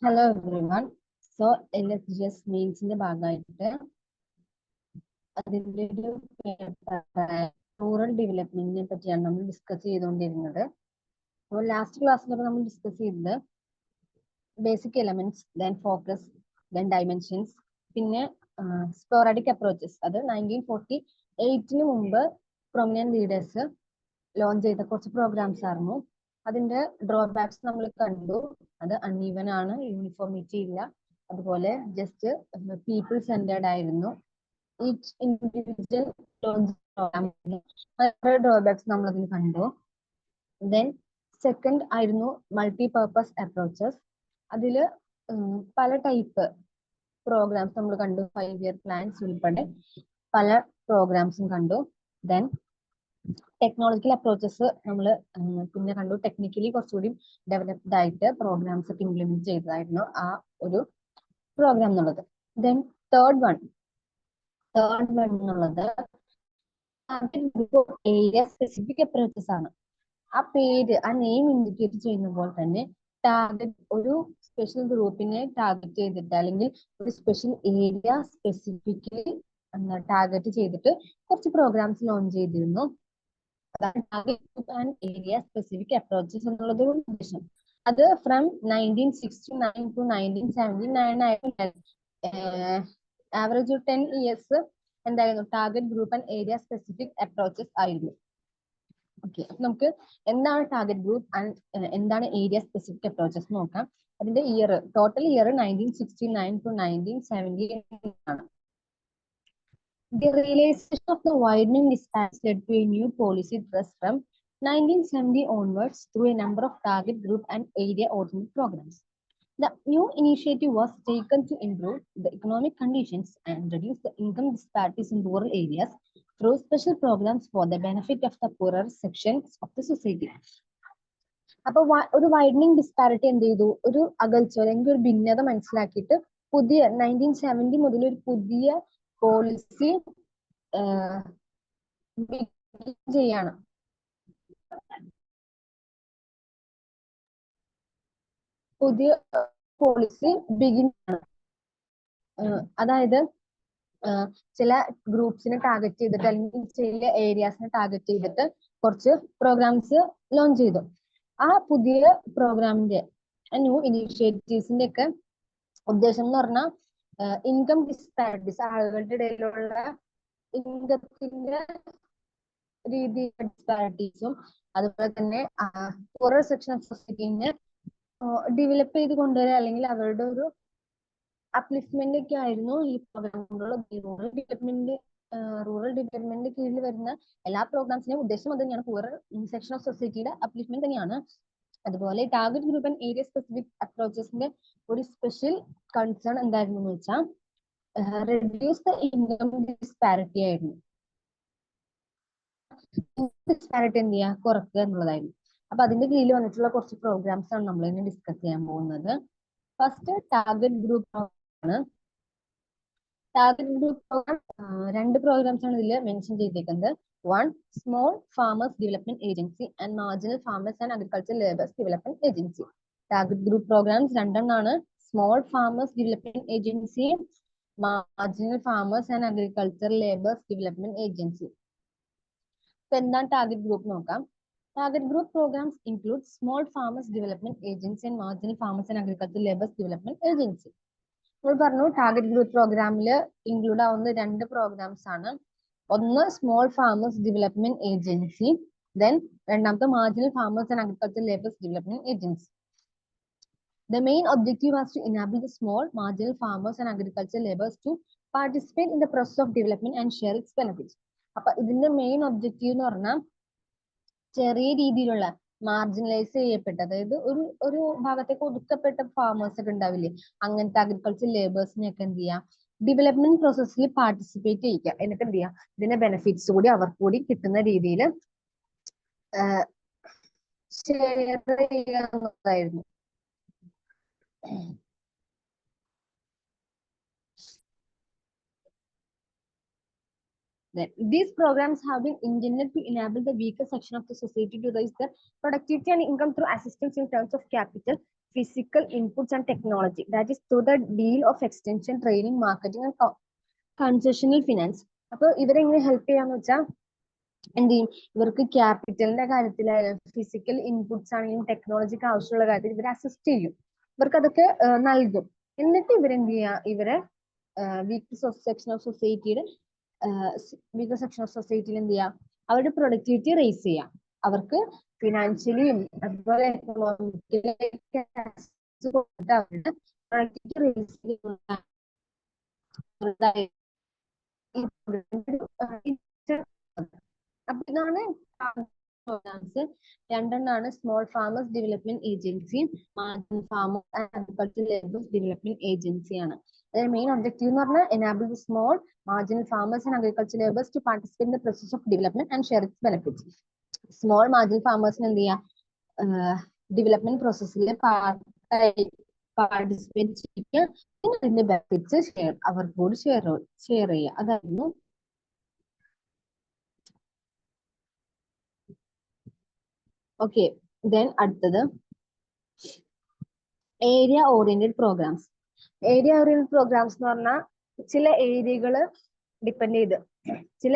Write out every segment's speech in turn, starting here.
Hello everyone. So LSGS മെയിൻസിന്റെ ഭാഗമായിട്ട് അതിന്റെ ഒരു റൂറൽ ഡെവലപ്മെന്റിനെ പറ്റിയാണ് നമ്മൾ ഡിസ്കസ് ചെയ്തുകൊണ്ടിരുന്നത്. അപ്പോൾ ലാസ്റ്റ് ക്ലാസ്സിലൊക്കെ നമ്മൾ ഡിസ്കസ് ചെയ്തത് basic elements, then focus, then dimensions, പിന്നെ സ്പോറാഡിക് അപ്രോച്ചസ്. അത് 1948 മുമ്പ് പ്രൊമിനന്റ് ലീഡേഴ്സ് ലോഞ്ച് ചെയ്ത കുറച്ച് പ്രോഗ്രാംസ് ആയിരുന്നു. അതിന്റെ ഡ്രോബാക്സ് നമ്മൾ കണ്ടു. അത് അൺഈവൻ ആണ്, യൂണിഫോമിറ്റി ഇല്ല, അതുപോലെ ജസ്റ്റ് പീപ്പിൾ സെന്റേർഡ് ആയിരുന്നു. Each individual launch program drawbacks നമ്മൾ അതിൽ കണ്ടു. ദെൻ സെക്കൻഡ് ആയിരുന്നു മൾട്ടി പർപ്പസ് അപ്രോച്ചസ്. അതിൽ പല ടൈപ്പ് പ്രോഗ്രാംസ് നമ്മൾ കണ്ടു. 5-year പ്ലാൻസ് ഉൾപ്പെടെ പല പ്രോഗ്രാംസും കണ്ടു. ദെൻ ടെക്നോളജിക്കൽ അപ്രോച്ചസ് നമ്മൾ പിന്നെ കണ്ടു. ടെക്നിക്കലി കുറച്ചുകൂടി ഡെവലപ്ഡ് ആയിട്ട് പ്രോഗ്രാംസ് ഒക്കെ ഇംപ്ലിമെന്റ് ചെയ്തതായിരുന്നു ആ ഒരു പ്രോഗ്രാം എന്നുള്ളത്. ദെൻ തേർഡ് വൺ എന്നുള്ളത് ഏരിയ സ്പെസിഫിക് അപ്രോച്ചസ് ആണ്. ആ പേര്, ആ നെയിം ഇൻഡിക്കേറ്റ് ചെയ്യുന്ന പോലെ തന്നെ ടാർഗറ്റ് ഒരു സ്പെഷ്യൽ ഗ്രൂപ്പിനെ ടാർഗറ്റ് ചെയ്തിട്ട് അല്ലെങ്കിൽ ഒരു സ്പെഷ്യൽ ഏരിയ സ്പെസിഫിക്കലി ടാർഗറ്റ് ചെയ്തിട്ട് കുറച്ച് പ്രോഗ്രാംസ് ലോഞ്ച് ചെയ്തിരുന്നു. Target group and area specific approaches എന്നുള്ളത് ഉദ്ദേശം. അത് ഫ്രം 1969 to 1979 ആയിരുന്നു. ആവറേജ് 10 ഇയേഴ്സ് എന്തായിരുന്നു target group and area specific approaches ആയിരുന്നു. ഓക്കെ, നമുക്ക് എന്താണ് ടാർഗറ്റ് ഗ്രൂപ്പ് ആൻഡ് എന്താണ് ഏരിയ സ്പെസിഫിക് അപ്രോച്ചസ് നോക്കാം. അതിന്റെ ഇയർ, ടോട്ടൽ ഇയർ 1969 to 1970 ആണ്. The realization of the widening disparity led to a new policy thrust from 1970 onwards through a number of target group and area-oriented programs. The new initiative was taken to improve the economic conditions and reduce the income disparities in rural areas through special programs for the benefit of the poorer sections of the society. അപ്പൊ ഒരു widening disparity എന്ത് ചെയ്തു, ഒരു അകൽച്ച അല്ലെങ്കിൽ ഒരു ഭിന്നത മനസ്സിലാക്കിയിട്ട് പുതിയ 1970 മുതൽ ഒരു പുതിയ പോളിസി ചെയ്യാണ്. പുതിയ പോളിസി ബിഗിൻ ആണ്. അതായത് ചില ഗ്രൂപ്പ്സിനെ ടാർഗറ്റ് ചെയ്തിട്ട് അല്ലെങ്കിൽ ചില ഏരിയാസിനെ ടാർഗറ്റ് ചെയ്തിട്ട് കുറച്ച് പ്രോഗ്രാംസ് ലോഞ്ച് ചെയ്തു. ആ പുതിയ പ്രോഗ്രാമിന്റെ ന്യൂ ഇനീഷ്യേറ്റീവ്സിന്റെ ഒക്കെ ഉദ്ദേശം എന്ന് പറഞ്ഞാൽ ഇൻകം ഡിസ്പാരിറ്റീസ്, ആളുകളുടെ ഇടയിലുള്ള ഇൻകത്തിന്റെ രീതി ഡിസ്പാരിറ്റീസും അതുപോലെ തന്നെ ഓരോ സെക്ഷൻ ഓഫ് സൊസൈറ്റീനെ ഡെവലപ്പ് ചെയ്ത് കൊണ്ടുവരിക അല്ലെങ്കിൽ അവരുടെ ഒരു അപ്ലിഫ്റ്റ്മെന്റ് ഒക്കെ ആയിരുന്നു ഈ പ്രോഗ്രാമുകൾ. റൂറൽ ഡെവലപ്മെന്റ് കീഴിൽ വരുന്ന എല്ലാ പ്രോഗ്രാംസിന്റെയും ഉദ്ദേശം അത് തന്നെയാണ്, പൂർ സെക്ഷൻ ഓഫ് സൊസൈറ്റിയുടെ അപ്ലിഫ്റ്റ്മെന്റ് തന്നെയാണ്. അതുപോലെ target group and area specific അപ്രോച്ചസിന്റെ ഒരു സ്പെഷ്യൽ കൺസേൺ എന്തായിരുന്നു എന്ന് വെച്ചാൽ റെഡ്യൂസ് ദ ഇൻകം ഡിസ്പാരിറ്റി ആയിരുന്നു. ഡിസ്പാരിറ്റി എന്ത് ചെയ്യുക, കുറക്കുക എന്നുള്ളതായിരുന്നു. അപ്പൊ അതിന്റെ കീഴിൽ വന്നിട്ടുള്ള കുറച്ച് പ്രോഗ്രാംസ് ആണ് നമ്മൾ ഇന്ന് ഡിസ്കസ് ചെയ്യാൻ പോകുന്നത്. ഫസ്റ്റ് ടാർഗറ്റ് ഗ്രൂപ്പ് ആണ്. ടാർഗറ്റ് ഗ്രൂപ്പ് പ്രോഗ്രാം രണ്ട് പ്രോഗ്രാംസ് ആണ് ഇതിൽ മെൻഷൻ ചെയ്തേക്കുന്നത്. One, small farmers development agency and marginal farmers and agriculture labours development agency. Target group programs രണ്ടെണ്ണമാണ്. Small farmers development agency, marginal farmers and agriculture labours development agency. ഇപ്പൊ എന്താണ് target group നോക്കാം. Target group programs include Small Farmers Development Agency and Marginal Farmers and Agricultural Labourers Development Agency. നമ്മൾ പറഞ്ഞു target group പ്രോഗ്രാമിൽ include ആവുന്ന രണ്ട് programs ആണ്. ഒന്ന് small farmers development agency, then രണ്ടാമത്തെ marginal farmers and agriculture labours development agency. The main objective was to enable the small marginal farmers and agricultural labourers to participate in the process of development and share its benefits. അപ്പൊ ഇതിന്റെ main objective എന്ന് പറഞ്ഞാൽ ചെറിയ രീതിയിലുള്ള marginalise ചെയ്യപ്പെട്ട, അതായത് ഒരു ഭാഗത്തേക്ക് ഒതുക്കപ്പെട്ട ഫാമേഴ്സ് ഒക്കെ ഉണ്ടാവില്ലേ, അങ്ങനത്തെ അഗ്രികൾച്ചർ ലേബേഴ്സിനെയൊക്കെ എന്ത് ചെയ്യുക, ഡെവലപ്മെന്റ് പ്രോസസ്സിൽ പാർട്ടിസിപ്പേറ്റ് ചെയ്യിക്കുക. എന്നിട്ട് എന്ത് ചെയ്യുക, ഇതിന്റെ ബെനിഫിറ്റ്സ് കൂടി അവർക്ക് കൂടി കിട്ടുന്ന രീതിയിൽ ഷെയർ ചെയ്യുക എന്നുള്ളതായിരുന്നു. Then these programs have been intended to enable the weaker section of the society to raise their productivity and income through assistance in terms of capital, physical inputs and technology. That is through the deal of extension, training, marketing and concessional finance. അപ്പോൾ ഇവരെങ്ങനെ help ചെയ്യാന്ന് വെച്ചാൽ എന്ത് ചെയ്യും, ഇവർക്ക് ക്യാപിറ്റലിന്റെ കാര്യത്തിലായാലും physical inputs ആണെങ്കിലും ടെക്നോളജിക്ക് ആവശ്യമുള്ള കാര്യത്തിൽ ഇവരെ അസിസ്റ്റ് ചെയ്യും, ഇവർക്ക് അതൊക്കെ നൽകും. എന്നിട്ട് ഇവരെന്ത് ചെയ്യുക, ഇവരെ വീക്ക് സെക്ഷൻ ഓഫ് സൊസൈറ്റിയുടെ വീക്കർ സെക്ഷൻ ഓഫ് സൊസൈറ്റിയിൽ എന്ത് ചെയ്യുക, അവരുടെ പ്രൊഡക്ടിവിറ്റി റേസ് ചെയ്യാം, അവർക്ക് ഫിനാൻഷ്യലിയും അതുപോലെ എക്കണോമിക്കലി അവരുടെ പ്രൊഡക്ടിവിറ്റി റേസ് ചെയ്യുന്ന അപ്പൊ ഇതാണ് പ്രോഗ്രാംസ്. രണ്ടെണ്ണാണ് small farmers development agency, marginal farmers and agriculture labours development agency ആണ്. അതിന്റെ മെയിൻ ഒബ്ജക്റ്റീവ് എന്ന് പറഞ്ഞാൽ enable the small marginal farmers and agriculture labours to participate in the process of development and share its benefits. സ്മോൾ മാർജിനൽ ഫാമേഴ്സിന് എന്ത് ചെയ്യാം, development പ്രോസസ്സിൽ പാർട്ടിസിപ്പേറ്റ് ചെയ്യുക, അതിന്റെ ബെനിഫിറ്റ്സ് അവർക്കോട് ഷെയർ ചെയ്യുക. അതായിരുന്നു. ഓക്കെ, ദെൻ അടുത്തത് area oriented programs. Area oriented programs എന്ന് പറഞ്ഞാൽ ചില ഏരിയകള് ഡിപ്പെൻഡ് ചെയ്ത് ചില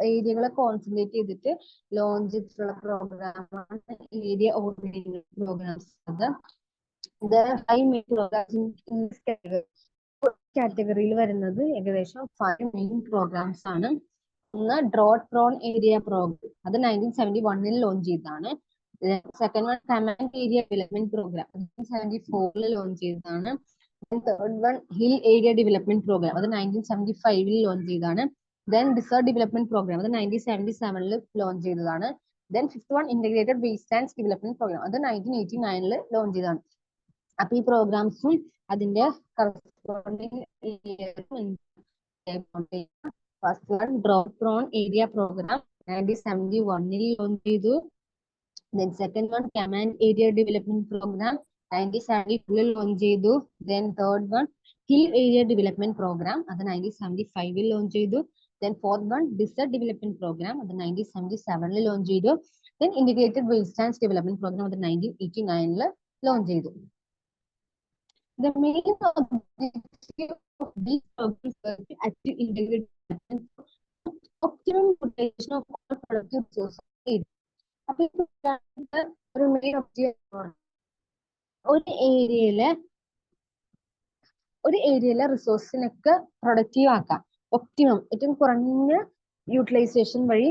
ഏരിയകളെ കോൺസെൻട്രേറ്റ് ചെയ്തിട്ട് ലോഞ്ച് ചെയ്തിട്ടുള്ള പ്രോഗ്രാമാണ് ഏരിയ ഓറിയന്റഡ് പ്രോഗ്രാംസ്. കാറ്റഗറിയിൽ വരുന്നത് ഏകദേശം 5 മെയിൻ പ്രോഗ്രാംസ് ആണ്. ഒന്ന് ഡ്രോട്ട് പ്രോൺ ഏരിയ പ്രോഗ്രാം, അത് 1971 ലോഞ്ച് ചെയ്തതാണ്. Second one command area development program, 1974 launch ചെയ്തതാണ്. Third one hill area development program, അത് 1975 ലോഞ്ച് ചെയ്തതാണ്. ദെൻ ഡിസേർട്ട് ഡെവലപ്മെന്റ് പ്രോഗ്രാം, അത് 1977 ലോഞ്ച് ചെയ്തതാണ്. Then fifth one integrated wasteland development program, അത് 1989 launch ചെയ്തതാണ്. അപ്പൊ ഈ പ്രോഗ്രാംസും അതിന്റെ corresponding first one drought prone area programme 1971 launch ചെയ്തു. Then second one command area development program 1972 launch ചെയ്തു. Then third one hill area development program, അത് 1975 launch ചെയ്തു. Then fourth one desert development program, അത് 1977 ലോഞ്ച് ചെയ്തു. Then integrated waste and development program, അത് 1989 launch ചെയ്തു. The main objective of these programs is to achieve integrated development, optimum utilization of all productive resources. അപ്പൊ ഒരു main objective ഒരു ഏരിയയിലെ റിസോഴ്സിനൊക്കെ productive ആക്കാം, optimum ഏറ്റവും കുറഞ്ഞ യൂട്ടിലൈസേഷൻ വഴി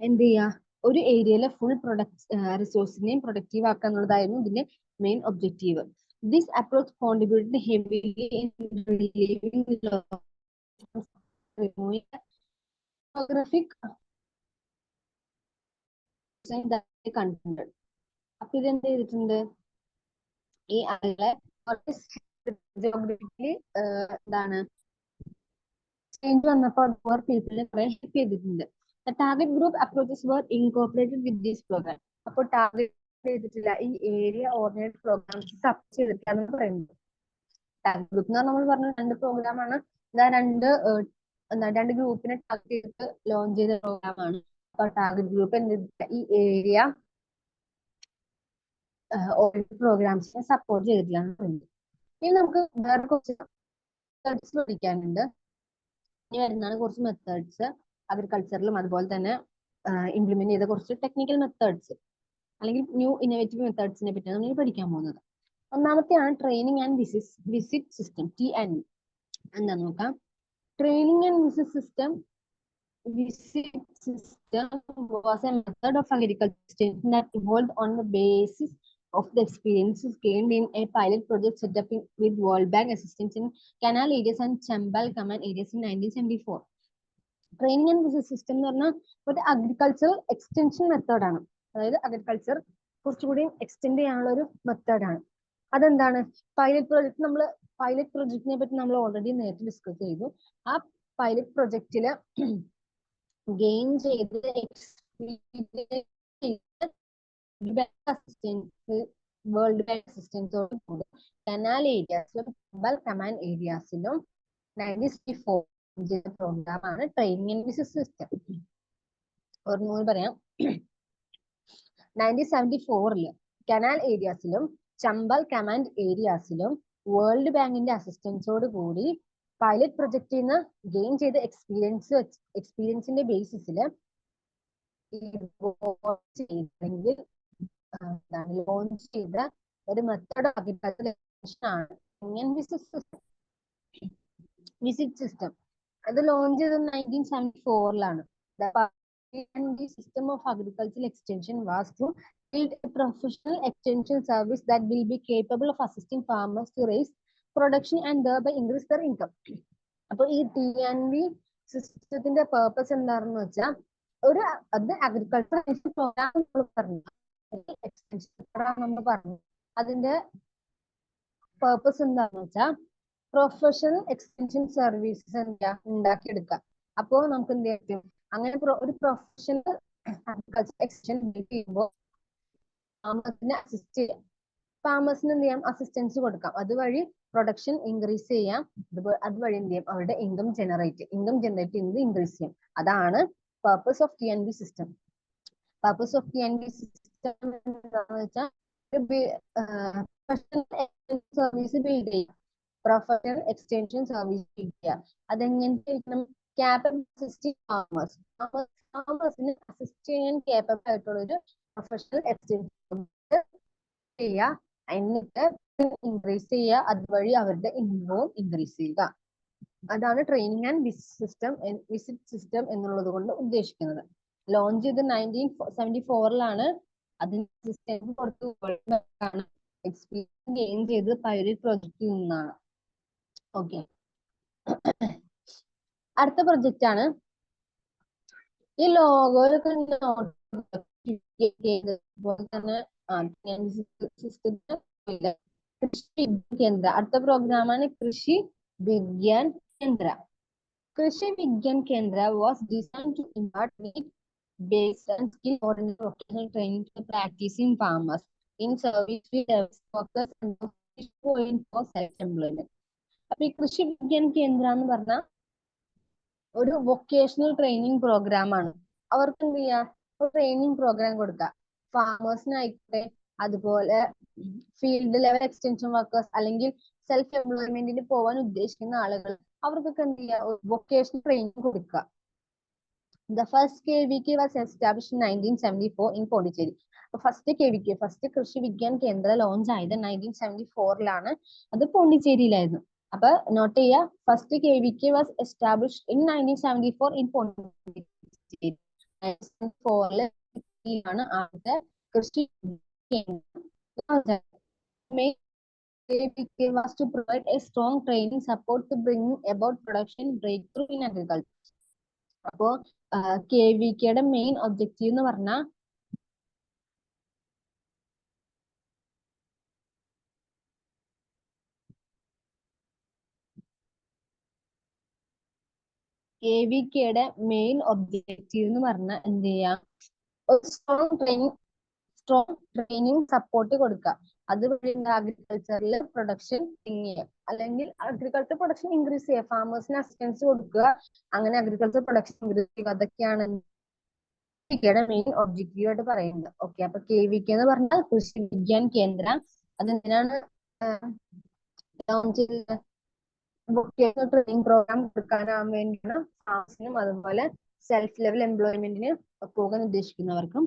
എന്ത് ചെയ്യുക, ഒരു ഏരിയയിലെ ഫുൾ റിസോഴ്സിനെയും പ്രൊഡക്റ്റീവ് ആക്കുക എന്നുള്ളതായിരുന്നു ഇതിന്റെ main objective. This approach contributed heavily in relieving demographic കണ്ടിട്ടുണ്ട്. അപ്പൊ ഇതെന്ത് ചെയ്തിട്ടുണ്ട്, ഈ ആളുകളെ ജോഗ്രഫിക്കലി എന്താണ് ചേഞ്ച് വന്നപ്പോൾ പീപ്പിളിനെ കുറെ ഹെൽപ്പ് ചെയ്തിട്ടുണ്ട്. The target group approaches were incorporated with this program. അപ്പോൾ ടാർഗറ്റ് ചെയ്തിട്ടില്ല, ഈ ഏരിയ ഓർഡിനേറ്റ് പ്രോഗ്രാംസ് സപ്പോർട്ട് ചെയ്തിട്ടില്ല എന്ന് പറയുന്നത്. ടാർഗറ്റ് ഗ്രൂപ്പ് എന്ന് നമ്മൾ പറഞ്ഞ 2 പ്രോഗ്രാമാണ്, രണ്ട് ഗ്രൂപ്പിനെ ടാർഗറ്റ് ചെയ്തിട്ട് ലോഞ്ച് ചെയ്ത പ്രോഗ്രാമാണ്. അപ്പൊ ടാർഗറ്റ് ഗ്രൂപ്പ് എന്ത് ഈ ഏരിയ ഓർഡിനേറ്റ് പ്രോഗ്രാംസിനെ സപ്പോർട്ട് ചെയ്തിട്ടില്ല എന്ന് പറയുന്നത്. ഇനി നമുക്ക് വേറെ കുറച്ച് മെത്തേഡ്സ് പഠിക്കാനുണ്ട്. ഇനി വരുന്നതാണ് കുറച്ച് മെത്തേഡ്സ് അഗ്രികൾച്ചറിലും അതുപോലെ തന്നെ ഇംപ്ലിമെന്റ് ചെയ്ത കുറച്ച് ടെക്നിക്കൽ മെത്തേഡ്സ് അല്ലെങ്കിൽ ന്യൂ ഇന്നോവേറ്റീവ് മെത്തേഡ്സിനെ പറ്റിയാണ് നമ്മൾ പഠിക്കാൻ പോകുന്നത്. ഒന്നാമത്തെയാണ് training and visit system, TNV. എന്താ നോക്കാം. Training and visit system was a method of agriculture that evolved on the basis of the experiences gained in a pilot project set up with World Bank assistance in canal areas and Chambal command areas in 1974. Training and visit system എന്ന് പറഞ്ഞാൽ ഒരു agricultural extension മെത്തേഡാണ്. അതായത് agriculture കുറച്ചുകൂടി extend ചെയ്യാനുള്ള ഒരു മെത്തേഡാണ്. അതെന്താണ്, പൈലറ്റ് പ്രൊജക്ടിനെ പറ്റി നമ്മൾ ഓൾറെഡി നേരത്തെ ഡിസ്കസ് ചെയ്തു. ആ പൈലറ്റ് പ്രൊജക്റ്റില് ഗെയിൻ ചെയ്ത് വേൾഡ് ബാങ്ക് അസിസ്റ്റൻസോട് കൂടി കനാൽ ഏരിയാസിലും കമാൻഡ് ഏരിയാസിലും 1964 പ്രോഗ്രാം ആണ് ട്രെയിനിങ് ആൻഡ് ബിസിനസ് സിസ്റ്റം. ഒന്നുകൂടി പറയാം. 1974 കനാൽ ഏരിയാസിലും ചമ്പൽ കമാൻഡ് ഏരിയാസിലും വേൾഡ് ബാങ്കിന്റെ അസിസ്റ്റൻസോട് കൂടി പൈലറ്റ് പ്രൊജക്റ്റിൽ നിന്ന് ഗെയിൻ ചെയ്ത എക്സ്പീരിയൻസിന്റെ ബേസിസിൽ ലോഞ്ച് ചെയ്ത ഒരു മെത്തേഡ് ഓഫ് അഗ്രികൾച്ചർ ആണ് വിസിറ്റ് സിസ്റ്റം. അത് ലോഞ്ച് ചെയ്തത് 1974 The system of agricultural extension was to build a professional extension service that will be capable of assisting farmers to raise production and thereby increase their income. അപ്പോൾ ഈ TNV സിസ്റ്റത്തിന്റെ purpose എന്താണെന്ന് വെച്ചാൽ അത് agriculture programme നമ്മൾ പറഞ്ഞു, extension programme നമ്മൾ പറഞ്ഞു. അതിന്റെ പേർപ്പസ് എന്താണെന്ന് വെച്ചാൽ പ്രൊഫഷണൽ എക്സ്റ്റൻഷൻ സർവീസസ് ഉണ്ടാക്കിയെടുക്കുക. അപ്പോൾ നമുക്ക് എന്ത് ചെയ്യും, അങ്ങനെ ഒരു പ്രൊഫഷണൽ അഗ്രികൾച്ചർ എക്സ്റ്റൻഷൻ ചെയ്യുമ്പോൾ ഫാമേഴ്സിനെ അസിസ്റ്റ് ചെയ്യാം, ഫാമേഴ്സിന് എന്ത് ചെയ്യാം, അസിസ്റ്റൻസ് കൊടുക്കാം. അതുവഴി പ്രൊഡക്ഷൻ ഇൻക്രീസ് ചെയ്യാം. അതുവഴി എന്ത് ചെയ്യും, അവരുടെ ഇൻകം ജനറേറ്റ് ചെയ്യുന്നത് ഇൻക്രീസ് ചെയ്യും. അതാണ് purpose of TNV system. Purpose of TNV system എന്താണെന്ന് വെച്ചാൽ സർവീസ് ബിൽഡ് ചെയ്യുക, പ്രൊഫഷണൽ എക്സ്റ്റൻഷൻ സർവീസ് ബിൽഡ് ചെയ്യുക. അതെങ്ങനത്തെ ഫാമേഴ്സിന് അസിസ്റ്റ് ചെയ്യാൻ കേപ്പബിൾ ആയിട്ടുള്ള ഒരു പ്രൊഫഷണൽ എക്സ്റ്റൻഷൻ ചെയ്യുക, എന്നിട്ട് ഇൻക്രീസ് ചെയ്യുക. അതുവഴി അവരുടെ ഇൻകവും ഇൻക്രീസ് ചെയ്യുക. അതാണ് ട്രെയിനിങ് ആൻഡ് വിസിറ്റ് സിസ്റ്റം എന്നുള്ളത് കൊണ്ട് ഉദ്ദേശിക്കുന്നത്. ലോഞ്ച് ചെയ്ത് 1974 അതിന് സിസ്റ്റം കൊടുത്ത് എക്സ്പീരിയൻസ് ഗെയിൻ ചെയ്ത് പൈലറ്റ് പ്രൊജക്റ്റിൽ നിന്നാണ്. ഓക്കെ, അടുത്ത പ്രൊജക്റ്റ് ആണ് ഈ ലോഗോയിലൊക്കെ കൃഷി കേന്ദ്ര. അടുത്ത പ്രോഗ്രാമാണ് കൃഷി വിജ്ഞാൻ കേന്ദ്ര. Krishi Vigyan Kendra was designed to impart based on skill oriented vocational training to practicing farmers in service field focus and point for self employment. അപ്പൊ ഈ കൃഷി വിജ്ഞാൻ കേന്ദ്ര എന്ന് പറഞ്ഞ ഒരു വൊക്കേഷണൽ ട്രെയിനിങ് പ്രോഗ്രാം ആണ്. അവർക്ക് എന്ത് ചെയ്യാം, ട്രെയിനിങ് പ്രോഗ്രാം കൊടുക്കാം. ഫാമേഴ്സിനായിക്കോട്ടെ, അതുപോലെ ഫീൽഡ് ലെവൽ എക്സ്റ്റൻഷൻ വർക്കേഴ്സ് അല്ലെങ്കിൽ സെൽഫ് എംപ്ലോയ്മെന്റിന് പോകാൻ ഉദ്ദേശിക്കുന്ന ആളുകൾ, അവർക്കൊക്കെ എന്ത് ചെയ്യാം, വൊക്കേഷണൽ ട്രെയിനിങ് കൊടുക്കുക. The first KVK was established in 1974 in Pondicherry. First കൃഷി വിജ്ഞാൻ കേന്ദ്ര ലോഞ്ച് ആയത് 1974 അത് പോണ്ടിച്ചേരിയിലായിരുന്നു. അപ്പൊ നോട്ട് ചെയ്യുക, first KVK was established in 1974 in Pondicherry. 1974 ആദ്യത്തെ കൃഷി കേന്ദ്ര. KVK was to provide a strong training support to bring about production breakthrough in agriculture. അപ്പോ KVKയുടെ മെയിൻ ഒബ്ജക്റ്റീവ് എന്ന് പറഞ്ഞാൽ എന്ത് ചെയ്യാം, സ്ട്രോങ് ട്രെയിനിങ് സപ്പോർട്ട് കൊടുക്കുക. അതുവഴി അഗ്രികൾച്ചറിൽ പ്രൊഡക്ഷൻ ചെയ്യാം, അല്ലെങ്കിൽ അഗ്രികൾച്ചർ പ്രൊഡക്ഷൻ ഇൻക്രീസ് ചെയ്യുക, ഫാമേഴ്സിന് അസിസ്റ്റൻസ് കൊടുക്കുക, അങ്ങനെ അഗ്രികൾച്ചർ പ്രൊഡക്ഷൻ ഇൻക്രീസ് ചെയ്യുക. അതൊക്കെയാണ് KVKയുടെ മെയിൻ ഒബ്ജക്റ്റീവ് ആയിട്ട് പറയുന്നത്. ഓക്കെ, അപ്പൊ KVK എന്ന് പറഞ്ഞാൽ കൃഷി വിജ്ഞാൻ കേന്ദ്ര. അതെന്തിനാണ് ലോഞ്ച് ചെയ്തത്? വൊക്കേഷണൽ ട്രെയിനിങ് പ്രോഗ്രാം കൊടുക്കാനാവാൻ വേണ്ടിയാണ് ഫാമേഴ്സിനും അതുപോലെ സെൽഫ് ലെവൽ എംപ്ലോയ്മെന്റിന് പോകാൻ ഉദ്ദേശിക്കുന്നവർക്കും.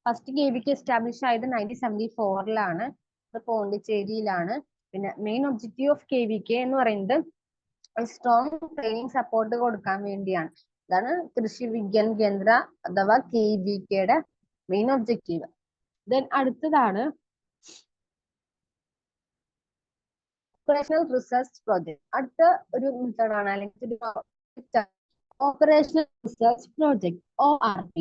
ഫസ്റ്റ് KVK എസ്റ്റാബ്ലിഷ് ആയത് 1974 പോണ്ടിച്ചേരിയിലാണ്. പിന്നെ മെയിൻ ഒബ്ജക്റ്റീവ് ഓഫ് KVK എന്ന് പറയുന്നത് സ്ട്രോങ് ട്രെയിനിങ് സപ്പോർട്ട് കൊടുക്കാൻ വേണ്ടിയാണ്. അതാണ് കൃഷി വിജ്ഞാൻ കേന്ദ്ര അഥവാ KVKയുടെ മെയിൻ ഒബ്ജക്റ്റീവ്. ദെൻ അടുത്തതാണ് ഓപ്പറേഷണൽ റിസർച്ച് പ്രോജക്ട്. അടുത്ത ഒരു മെത്തേഡാണ്, അല്ലെങ്കിൽ operational research project ORP.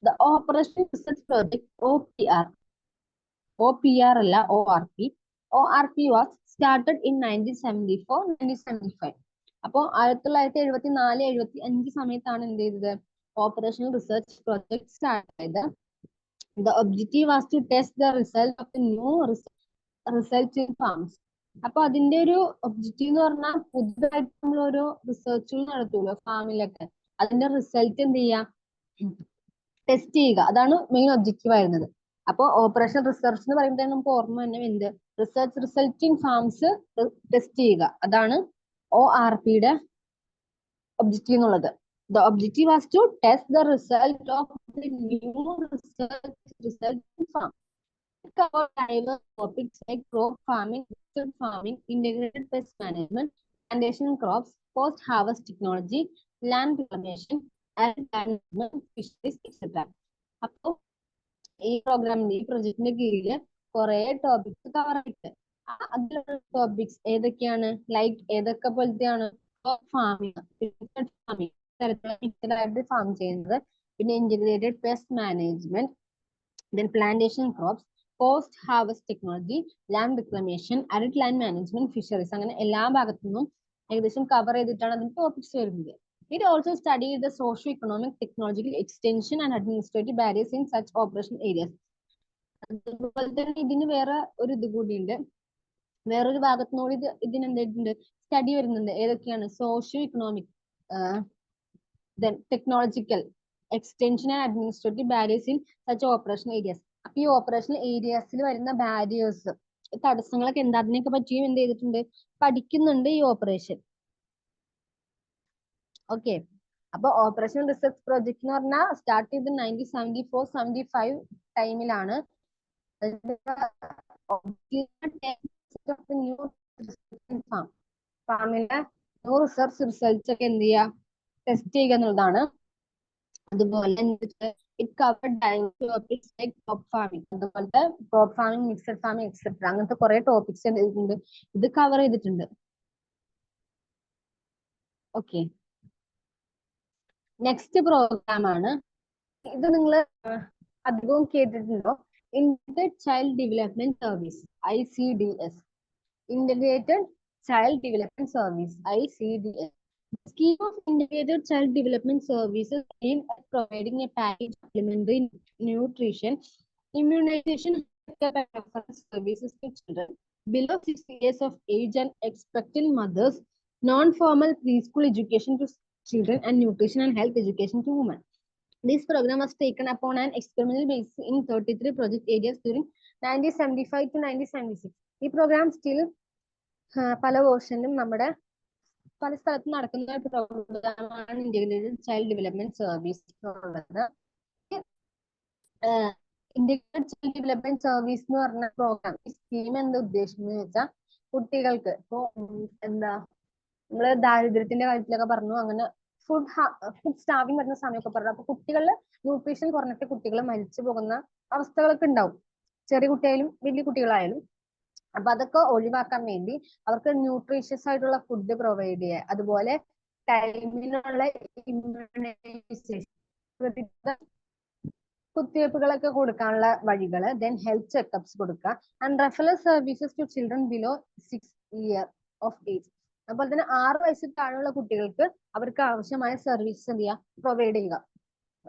The Operational Research Project OPR അല്ല, ORP. ORP was started in 1974-1975. അപ്പോ 1974-75 സമയത്താണ് എന്ത് ചെയ്തത്, ഓപ്പറേഷണൽ റിസർച്ച് പ്രോജക്ട് സ്റ്റാർട്ട് ചെയ്തത്. The objective was to test the result of the new research in farms. അപ്പൊ അതിന്റെ ഒരു objective എന്ന് പറഞ്ഞാൽ പുതുതായിട്ട് നമ്മൾ ഓരോ റിസർച്ചുകൾ നടത്തുമല്ലോ ഫാമിലൊക്കെ, അതിന്റെ റിസൾട്ട് എന്ത് ചെയ്യാം, ടെസ്റ്റ് ചെയ്യുക. അതാണ് മെയിൻ ഒബ്ജക്റ്റീവ് ആയിരുന്നത്. അപ്പോൾ ഓപ്പറേഷൻ റിസർച്ച് എന്ന് പറയുമ്പോൾ നമുക്ക് ഓർമ്മ തന്നെ എന്ത്, research result in farms test ചെയ്യുക. അതാണ് ORPയുടെ ഒബ്ജക്റ്റീവ് എന്നുള്ളത്. The objective was to test the result of the new result in farm. It covered diverse topics like crop farming, mixed farming, integrated pest management, plantation crops, post-harvest technology, land reclamation, and management, fisheries, etc. അപ്പോൾ ഈ പ്രോഗ്രാമിന്റെ ഈ പ്രൊജക്ടിന്റെ കീഴില് കുറെ topics cover ആയിട്ട്, അതിലുള്ള topics ഏതൊക്കെയാണ്, like ഏതൊക്കെ പോലത്തെയാണ്, ഫാമിംഗ്, ഫാമിംഗ് തരത്തിലുള്ള മിക്സഡായിട്ട് ഫാം ചെയ്യുന്നത്, പിന്നെ integrated pest management, then plantation crops, post harvest technology, land reclamation, arid land management, fisheries, അങ്ങനെ എല്ലാ ഭാഗത്തു നിന്നും ഏകദേശം കവർ ചെയ്തിട്ടാണ് അതിന്റെ ടോപ്പിക്സ് വരുന്നത്. It also studied the socio-economic, technological, extension and administrative barriers in such operation areas. അതുപോലെ തന്നെ ഇതിന് വേറെ ഒരു ഇത് കൂടിയുണ്ട്, വേറൊരു ഭാഗത്തുനിന്നൂടി ഇതിന് എന്തായിട്ടുണ്ട്, സ്റ്റഡി വരുന്നുണ്ട്. ഏതൊക്കെയാണ്, socio economic, then technological, extension and administrative barriers in such operational areas. അപ്പൊ ഈ ഓപ്പറേഷണൽ ഏരിയാസിൽ വരുന്ന ബാരിയേഴ്സ്, തടസ്സങ്ങളൊക്കെ എന്താ, അതിനെയൊക്കെ പറ്റിയും എന്ത് ചെയ്തിട്ടുണ്ട്, പഠിക്കുന്നുണ്ട് ഈ ഓപ്പറേഷൻ. ഓക്കെ, അപ്പൊ ഓപ്പറേഷൻ റിസർച്ച് പ്രോജക്ട് എന്ന് പറഞ്ഞാൽ സ്റ്റാർട്ട് ചെയ്ത് 1974-75 ടൈമിലാണ്. ഫാമിലെ ന്യൂ റിസർച്ച് റിസൾട്ട്സ് ഒക്കെ എന്ത് ചെയ്യുക, ടെസ്റ്റ് ചെയ്യുക എന്നുള്ളതാണ്. അതുപോലെ it covered diverse topics like crop farming, അതുപോലത്തെ crop farming, mixed farming etcetera, അങ്ങനത്തെ കുറെ ടോപ്പിക്സ് എന്ത് ഇത് കവർ ചെയ്തിട്ടുണ്ട്. ഓക്കെ, നെക്സ്റ്റ് പ്രോഗ്രാം ആണ് ഇത്. നിങ്ങൾ അധികവും കേട്ടിട്ടുണ്ടോ, integrated child development service, ICDS, integrated child development service, ICDS. The scheme of integrated child development services aimed at providing a package of elementary nutrition, immunization, and services to children below 6 years of age and expectant mothers, non-formal preschool education to children, and nutrition and health education to women. This program was taken upon an experimental basis in 33 project areas during 1975 to 1976. ഈ programme still പല വേർഷനിലും നമ്മുടെ പല സ്ഥലത്തും നടക്കുന്ന പ്രോഗ്രാമാണ് integrated child development service എന്നുള്ളത്. Integrated child development service എന്ന് പറഞ്ഞ പ്രോഗ്രാം, ഈ സ്കീം എന്താ ഉദ്ദേശിക്കുന്നത് വെച്ചാൽ, കുട്ടികൾക്ക് ഇപ്പോ എന്താ, നമ്മള് ദാരിദ്ര്യത്തിന്റെ കാര്യത്തിലൊക്കെ പറഞ്ഞു, അങ്ങനെ ഫുഡ് സ്റ്റാർവിങ് വരുന്ന സമയമൊക്കെ പറഞ്ഞു. അപ്പൊ കുട്ടികളിൽ ന്യൂട്രീഷൻ കുറഞ്ഞിട്ട് കുട്ടികൾ മരിച്ചു പോകുന്ന അവസ്ഥകളൊക്കെ ഉണ്ടാവും, ചെറിയ കുട്ടിയായാലും വലിയ കുട്ടികളായാലും. അപ്പൊ അതൊക്കെ ഒഴിവാക്കാൻ വേണ്ടി അവർക്ക് ന്യൂട്രീഷ്യസ് ആയിട്ടുള്ള ഫുഡ് പ്രൊവൈഡ് ചെയ്യുക, അതുപോലെ ടൈമിനുള്ള ഇമ്മ്യൂണൈസേഷൻ, കുത്തിവയ്പ്പുകളൊക്കെ കൊടുക്കാനുള്ള വഴികള്, ദെൻ ഹെൽത്ത് ചെക്കപ്സ് കൊടുക്കുക, and referral services to children below 6 years of age. അതുപോലെ തന്നെ 6 വയസ്സിൽ താഴെയുള്ള കുട്ടികൾക്ക് അവർക്ക് ആവശ്യമായ സർവീസ് എന്ത് ചെയ്യുക, പ്രൊവൈഡ് ചെയ്യുക.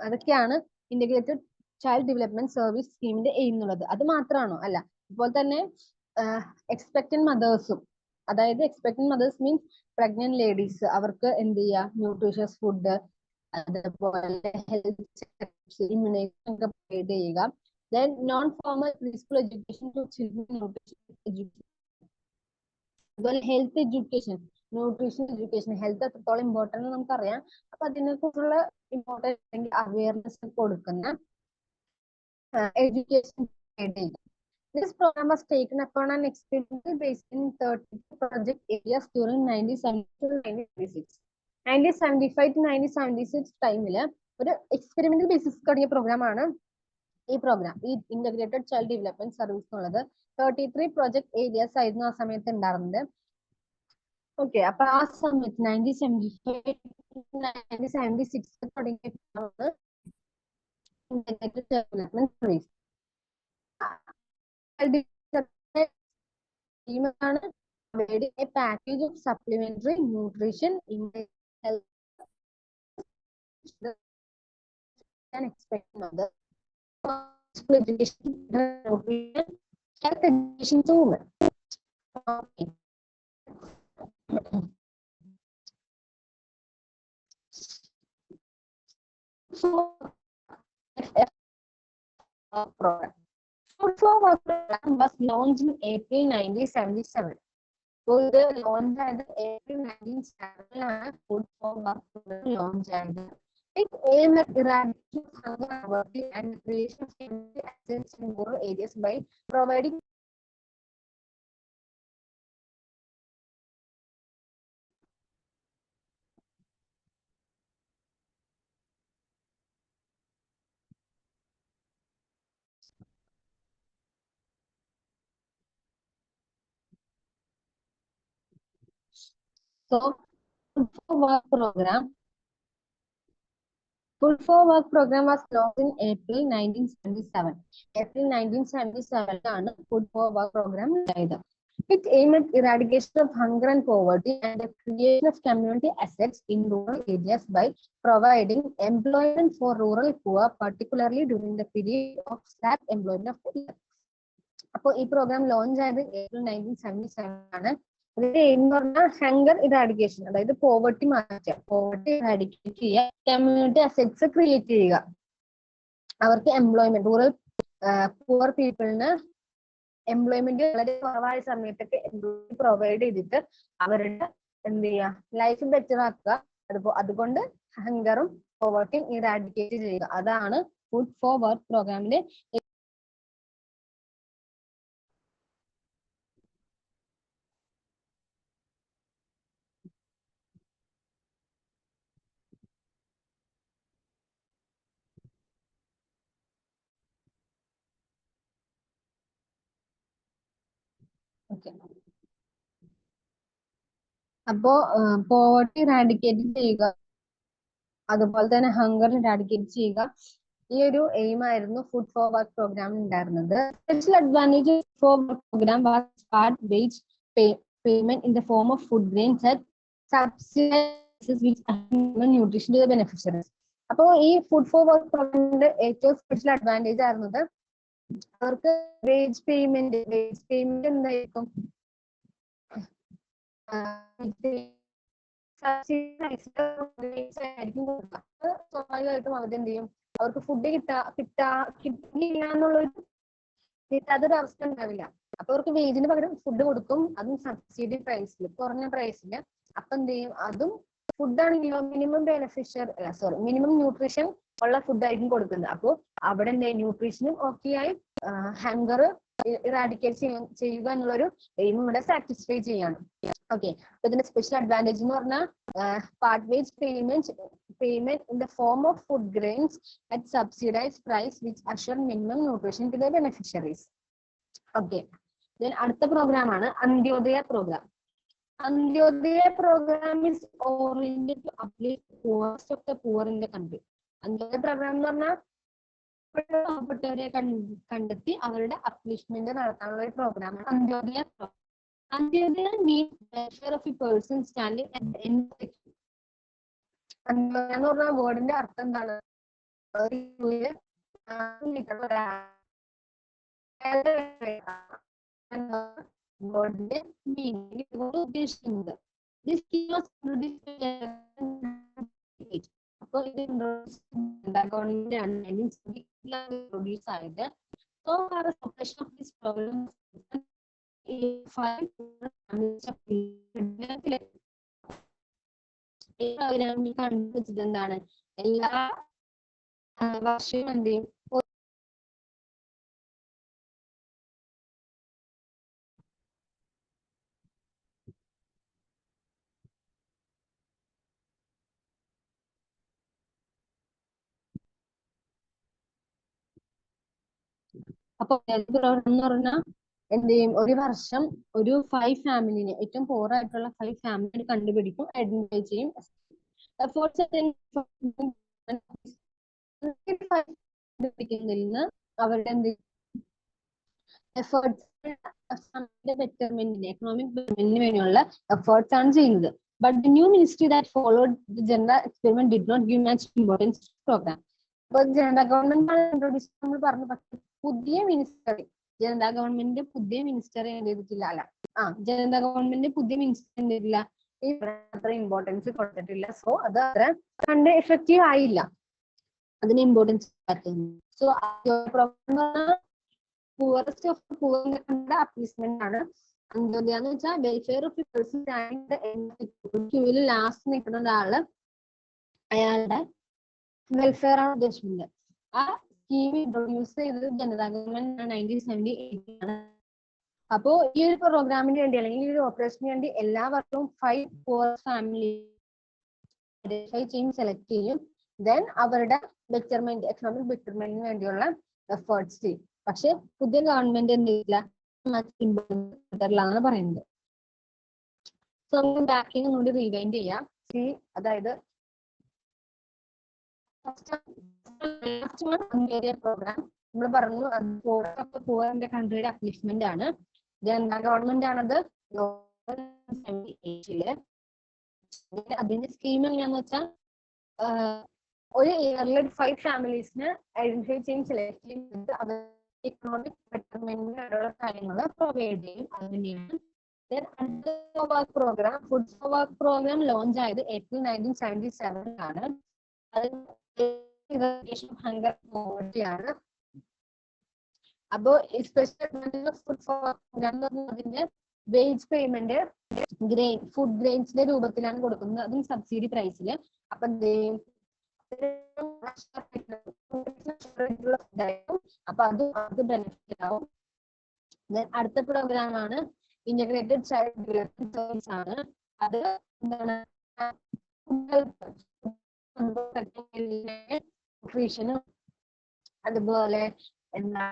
അതൊക്കെയാണ് ഇന്റഗ്രേറ്റഡ് ചൈൽഡ് ഡെവലപ്മെന്റ് സർവീസ് സ്കീമിന്റെ എയിം എന്നുള്ളത്. അത് മാത്രമാണോ? അല്ല. അതുപോലെ തന്നെ എക്സ്പെക്ടന്റ് മദേഴ്സും, അതായത് expectant mothers means pregnant ladies, അവർക്ക് എന്ത് ചെയ്യുക, ന്യൂട്രീഷ്യസ് ഫുഡ്, അതുപോലെ ഹെൽത്ത് ചെക്കപ്സ്, ഇമ്മ്യൂണൈസേഷൻ ഒക്കെ പ്രൊവൈഡ് ചെയ്യുക. Then non formal preschool education to children, nutrition education, അതുപോലെ health education, nutrition education, health എത്രത്തോളം ഇമ്പോർട്ടൻ്റ് നമുക്കറിയാം. അപ്പൊ അതിനെക്കുറിച്ചുള്ള ഇമ്പോർട്ടൻറ്റ് അവയർനെസ് കൊടുക്കുന്ന എഡ്യൂക്കേഷൻ പ്രൊവൈഡ് ചെയ്യുക. This program was taken upon an experimental basis in 30 project areas during 1970 to 1976. 1975 to 1976 ടൈമില് ഒരു experimental basis തുടങ്ങിയ പ്രോഗ്രാമാണ് ഈ പ്രോഗ്രാം, ഈ ഇന്റഗ്രേറ്റഡ് ചൈൽഡ് ഡെവലപ്മെന്റ് സർവീസ് എന്നുള്ളത്. 33 പ്രൊജക്ട് ഏരിയാസ് ആയിരുന്നു ആ സമയത്ത് ഉണ്ടായിരുന്നത്. ഓക്കെ, അപ്പൊ ആ സമയത്ത് 1975 1976 തുടങ്ങിയ ഇന്റഗ്രേറ്റഡ് ഡെവലപ്മെന്റ് സർവീസ് ആണ്, a package of supplementary nutrition in health and expect mother, education, nutrition, health education to women. Okay. So, program. Food for Work program was launched in April 1977. So, the launch at April 1977 Food for Work program launch and it aimed at eradicating hunger, poverty, and creation of community access in rural areas by providing. So, Food for Work program. Food for Work program was launched in April 1977. April 1977 ആണ് Food for Work program ഉണ്ടായത്. It aimed at eradication of hunger and poverty and the creation of community assets in rural areas by providing employment for rural poor, particularly during the period of slack employment of the year. അപ്പോൾ ഈ programme launch ആയത് April 1977 ആണ്. അതിന്റെ aim എന്ന് പറഞ്ഞാൽ hunger eradication, അതായത് poverty മാറ്റുക, poverty eradicate ചെയ്യുക, കമ്മ്യൂണിറ്റി അസെറ്റ്സ് ക്രിയേറ്റ് ചെയ്യുക, അവർക്ക് എംപ്ലോയ്മെന്റ്, റൂറൽ പുവർ പീപ്പിളിന് എംപ്ലോയ്മെന്റ് വളരെ കുറവായ സമയത്തൊക്കെ എംപ്ലോയ്മെന്റ് പ്രൊവൈഡ് ചെയ്തിട്ട് അവരുടെ എന്ത് ചെയ്യുക, ലൈഫ് ബെറ്റർ ആക്കുക, അതുകൊണ്ട് ഹങ്കറും പോവർട്ടിയും ഇറാഡിക്കേറ്റ് ചെയ്യുക. അതാണ് ഫുഡ് ഫോർ വർക്ക് പ്രോഗ്രാമിന്റെ. അപ്പോ പോവർട്ടി ഇറാഡിക്കേറ്റ് ചെയ്യുക, അതുപോലെ തന്നെ ഹങ്കർ ഇറാഡിക്കേറ്റ് ചെയ്യുക, ഈ ഒരു എയിം ആയിരുന്നു ഫുഡ് ഫോർ വർക്ക് പ്രോഗ്രാം ഉണ്ടായിരുന്നത്. Special advantage for work programme was part wage payment in the form of food grains and subsidise nutrition to the beneficiaries. അപ്പോൾ ഈ ഫുഡ് ഫോർ വർക്ക് പ്രോഗ്രാമിന്റെ ഏറ്റവും special advantage ആയിരുന്നത് അവർക്ക് wage payment എന്തായിരിക്കും, സ്വാഭാവികമായിട്ടും അവരെന്ത് ചെയ്യും, അവർക്ക് ഫുഡ് കിട്ടില്ല എന്നുള്ളൊരു കിട്ടാത്തൊരു അവസ്ഥ ഉണ്ടാവില്ല. അപ്പൊ അവർക്ക് വേജിന് പകരം ഫുഡ് കൊടുക്കും, അതും സബ്സിഡി പ്രൈസിൽ, കുറഞ്ഞ പ്രൈസിൽ. അപ്പൊ എന്ത് ചെയ്യും, അതും ഫുഡാണെങ്കിലോ മിനിമം ന്യൂട്രീഷൻ ഉള്ള ഫുഡായിരിക്കും കൊടുക്കുന്നത്. അപ്പൊ അവിടെ എന്ത് ചെയ്യും, ന്യൂട്രീഷനും ഓക്കെ ആയി, ഹങ്കർ ഇറാഡിക്കേറ്റ് ചെയ്യുക എന്നുള്ളൊരു എയിം ഇവിടെ സാറ്റിസ്ഫൈ ചെയ്യാണ്. ഓക്കെ, അപ്പൊ ഇതിന്റെ സ്പെഷ്യൽ അഡ്വാൻറ്റേജ് എന്ന് പറഞ്ഞാൽ part wage payment in the form of food grains at subsidised price which assure minimum nutrition to the beneficiaries. Okay, അടുത്ത പ്രോഗ്രാം ആണ് Antyodaya programme. Antyodaya programme is oriented to uplift poorest of the poor in the country. Antyodaya programme എന്ന് പറഞ്ഞാൽ പാവപ്പെട്ടവരെ കണ്ടെത്തി അവരുടെ upliftment നടത്താനുള്ള ഒരു പ്രോഗ്രാമാണ് Antyodaya programme. Antyodaya means welfare of a person standing at the end of the queue. Antyodaya എന്ന് പറഞ്ഞ വേർഡിന്റെ അർത്ഥം എന്താണ്, വേർഡിന്റെ മീനിങ് ഉദ്ദേശിക്കുന്നത്. അപ്പൊ ഇത് ഗവൺമെന്റ് ആണ് ഇൻട്രൊഡ്യൂസ് ആയത്. So far as operation of this program കണ്ടുവച്ചത് എന്താണ്, എല്ലാ വർഷവും എന്ത് ചെയ്യും, അപ്പൊ എന്ന് പറഞ്ഞാൽ എന്ത് ചെയ്യും, ഒരു വർഷം ഒരു 5 ഫാമിലിനെ, ഏറ്റവും പോർ ആയിട്ടുള്ള 5 ഫാമിലിനെ കണ്ടുപിടിക്കും, ഐഡന്റിഫൈ ചെയ്യും. നിന്ന് അവരുടെ എന്ത് എഫേർട്സ് ബെറ്റർമെന്റിന്, എക്കണോമിക് ബെറ്റർമെന്റിന് വേണ്ടിയുള്ള എഫേർട്സ് ആണ് ചെയ്യുന്നത്. But the new ministry that followed the Janata experiment did not give much importance to the program. അപ്പൊ ജനതാ ഗവൺമെന്റ് ഇൻട്രൊഡ്യൂസ് നമ്മൾ പറഞ്ഞു, പക്ഷേ പുതിയ മിനിസ്റ്റർ, ജനതാ ഗവൺമെന്റിന്റെ പുതിയ മിനിസ്റ്റർ എന്ത് ചെയ്തിട്ടില്ല, അല്ല ജനതാ ഗവൺമെന്റ് പുതിയ മിനിസ്റ്റർ ഇല്ല, അത്ര ഇമ്പോർട്ടൻസ് കൊടുത്തിട്ടില്ല. സോ അത് അത്ര കണ്ട് എഫക്റ്റീവ് ആയില്ല, അതിന് ഇമ്പോർട്ടൻസ് പറ്റുന്നു. സോ പൂവറസ്റ്റ് ഓഫ് പൂവറിന്റെ അപ്ലീസ്മെന്റ് ആണ്. അന്ത്യോദയ എന്ന് വെച്ചാൽ വെൽഫെയർ ഓഫ് ക്യൂവിൽ ലാസ്റ്റ് നിൽക്കുന്ന ഒരാള്, അയാളുടെ വെൽഫെയർ ആണ് ഉദ്ദേശിക്കുന്നത്. ആ സ്കീം ഇൻട്രൊഡ്യൂസ് ചെയ്തത് ജനതാ ഗവൺമെന്റ് 1978 ആണ്. അപ്പോ ഈ ഒരു പ്രോഗ്രാമിന് വേണ്ടി അല്ലെങ്കിൽ ഈ ഒരു ഓപ്പറേഷന് വേണ്ടി എല്ലാ വർഷവും 5 poor ഫാമിലി ഐഡന്റിഫൈ ചെയ്യും, സെലക്ട് ചെയ്യും. ദെൻ അവരുടെ ബെറ്റർമെന്റ്, എക്കണോമിക് ബെറ്റർമെന്റിന് വേണ്ടിയുള്ള എഫേർട്സ് ചെയ്യും. പക്ഷെ പുതിയ ഗവൺമെന്റ് എന്തില്ല ാണ് പറയുന്നത്. സോ നമുക്ക് ബാക്കിങ് ഒന്നുകൂടി റീവൈൻഡ് ചെയ്യാം. അതായത് പ്രോഗ്രാം നമ്മൾ പറഞ്ഞു, പൂവറിന്റെ കൺട്രിയുടെ അപ്ലിഫ്റ്റ്മെന്റ് ആണ്. ജനതാ ഗവൺമെന്റ് ആണത്. അതിന്റെ സ്കീം എങ്ങനെയാന്ന് വെച്ചാൽ ഒരു ഇയറിൽ 5 ഫാമിലീസിന് ഐഡന്റിഫൈ ചെയ്യും, സെലക്ട് ചെയ്ത് അത് എക്കണോമിക് ബെറ്റർമെന്റിനുള്ള കാര്യങ്ങൾ പ്രൊവൈഡ് ചെയ്യും. അതിനെയാണ് programme. Food for work programme launch ആയത് ഏപ്രിൽ 1977 ആണ്. ഹങ്കർ പോവർട്ടിയാണ്. അപ്പോ special food for work programme എന്ന് പറഞ്ഞതിന്റെ വേജ് പേയ്മെന്റ് ഫുഡ് ഗ്രെയിൻസിന്റെ രൂപത്തിലാണ് കൊടുക്കുന്നത്, അതും സബ്സിഡി പ്രൈസില്. അപ്പൊ അത് ബെനിഫിറ്റ് ആവും. അടുത്ത പ്രോഗ്രാം ആണ് ഇന്റഗ്രേറ്റഡ് ചൈൽഡ് ഡെവലപ്മെന്റ് സർവീസ് ആണ്. അത് എന്താണ്, ന്യൂട്രീഷനും അതുപോലെ എന്താ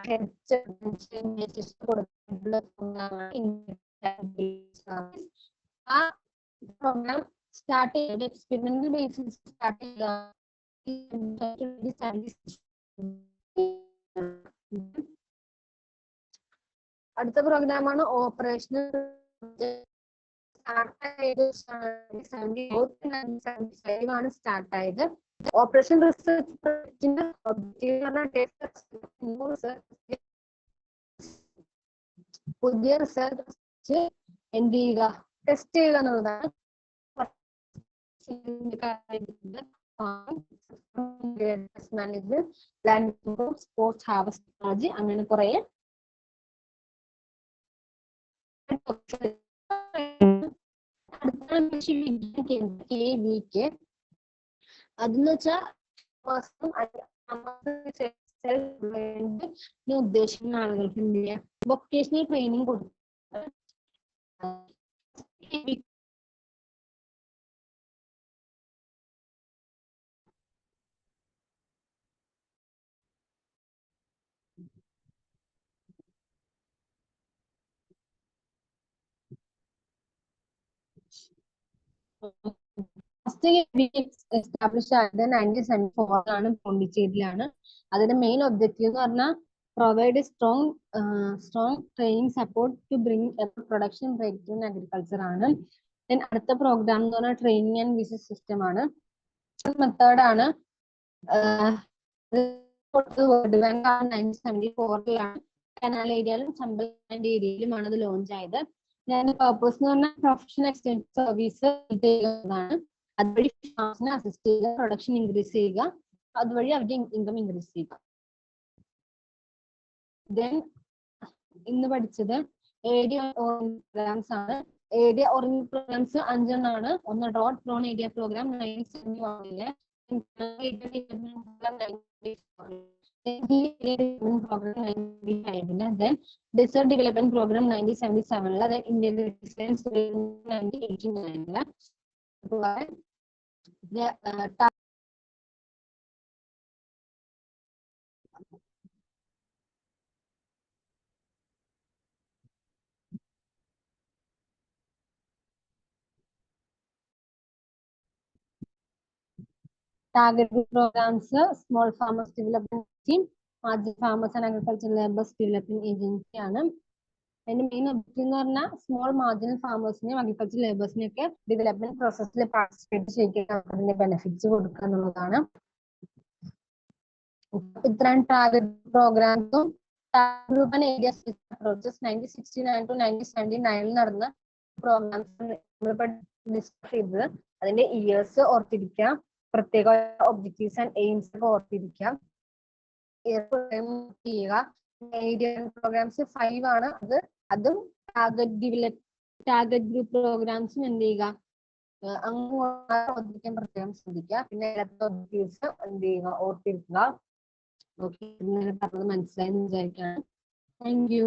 ആ പ്രോഗ്രാം സ്റ്റാർട്ട് ചെയ്ത് എക്സ്പെരിമെന്റൽ ബേസിസ് സ്റ്റാർട്ട് ചെയ്ത അടുത്ത പ്രോഗ്രാമാണ് ഓപ്പറേഷണൽ. ആണ് സ്റ്റാർട്ട് ആയത്. ഓപ്പറേഷൻ റിസർച്ച് പുതിയ റിസർച്ച് എന്ത് ചെയ്യുക, ടെസ്റ്റ് ചെയ്യുക എന്നുള്ളതാണ്. മാനേജ്മെന്റ്, സ്പോർട്സ് ഹാർവസ്റ്റ് ടെക്നോളജി, അങ്ങനെ കുറെ അതെന്ന് വെച്ചാൽ ഉദ്ദേശിക്കുന്ന ആളുകൾക്ക് എന്ത് ചെയ്യാം, വൊക്കേഷണൽ ട്രെയിനിങ് കൊടുക്കും. എസ്റ്റാബ്ലിഷ് ആയത് 1974 ആണ്, പോണ്ടിച്ചേരിയിലാണ്. അതിന്റെ മെയിൻ ഒബ്ജക്റ്റീവ് എന്ന് പറഞ്ഞാൽ provide strong training support to bring production breakthrough in agriculture ആണ്. അടുത്ത പ്രോഗ്രാം എന്ന് പറഞ്ഞാൽ ട്രെയിനിങ് ആൻഡ് വിസിറ്റ് സിസ്റ്റം ആണ്. മെത്തേഡ് ആണ്. വേൾഡ് ബാങ്ക് 1974 കനാൽ ഏരിയയിലും ചമ്പൽ ഏരിയയിലുമാണ് അത് ലോഞ്ച് ആയത്. പർപ്പസ് എന്ന് പറഞ്ഞാൽ പ്രൊഫഷണൽ എക്സ്റ്റൻഷൻ സർവീസ് ചെയ്യുന്നതാണ്. അതുവഴി ഫാമിനെ അസിസ്റ്റ് ചെയ്യുക, പ്രൊഡക്ഷൻ ഇൻക്രീസ് ചെയ്യുക, അതുവഴി അവരുടെ ഇൻകം ഇൻക്രീസ് ചെയ്യുക. ദെൻ ഇന്ന് പഠിച്ചത് ഏരിയ പ്രോഗ്രാംസ് ആണ്. ഏരിയ ഓറിയന്റഡ് പ്രോഗ്രാംസ് 5 എണ്ണമാണ്. ഒന്ന് drought prone area programme 1971, desert development programme 1977, Indian 1989. Targeted programs, Small Farmers Development Scheme, Marginal Farmers and Agricultural Laborers Development Agency ആണ്. അതിന്റെ മെയിൻ ഒബ്ജക്റ്റീവ് എന്ന് പറഞ്ഞാൽ സ്മോൾ മാർജിനൽ ഫാമേഴ്സിനെയും അഗ്രികൾച്ചർ ലേബേഴ്സിനെയും ഒക്കെ development പ്രോസസ്സിൽ participate ചെയ്യിക്കുക, അതിന്റെ ബെനിഫിറ്റ്സ് കൊടുക്കുക എന്നുള്ളതാണ്. ഇത്രയും ടാർഗറ്റ് പ്രോഗ്രാംസും group and area approaches 1969 to 1979 നടന്ന പ്രോഗ്രാംസ് നമ്മളിപ്പോ ഡിസ്കസ് ചെയ്തത്. അതിന്റെ ഇയേഴ്സ് ഓർത്തിരിക്കാം, പ്രത്യേക ഒബ്ജക്റ്റീവ്സ് ആൻഡ് എയിംസ് ഒക്കെ ഓർത്തിരിക്കാം, ചെയ്യുക. ഏരിയ പ്രോഗ്രാംസ് 5 ആണ്. അതും ടാർഗറ്റ് ഗ്രൂപ്പ് പ്രോഗ്രാംസും എന്ത് ചെയ്യുക, അങ്ങനെ പ്രത്യേകം ശ്രദ്ധിക്കുക. പിന്നെ ഒബ്ജക്റ്റീവ്സ് എന്ത് ചെയ്യുക, ഓർത്തിരിക്കുക. ഓക്കെ, പറഞ്ഞത് മനസ്സിലായെന്ന് വിചാരിക്കുകയാണ്. Thank you.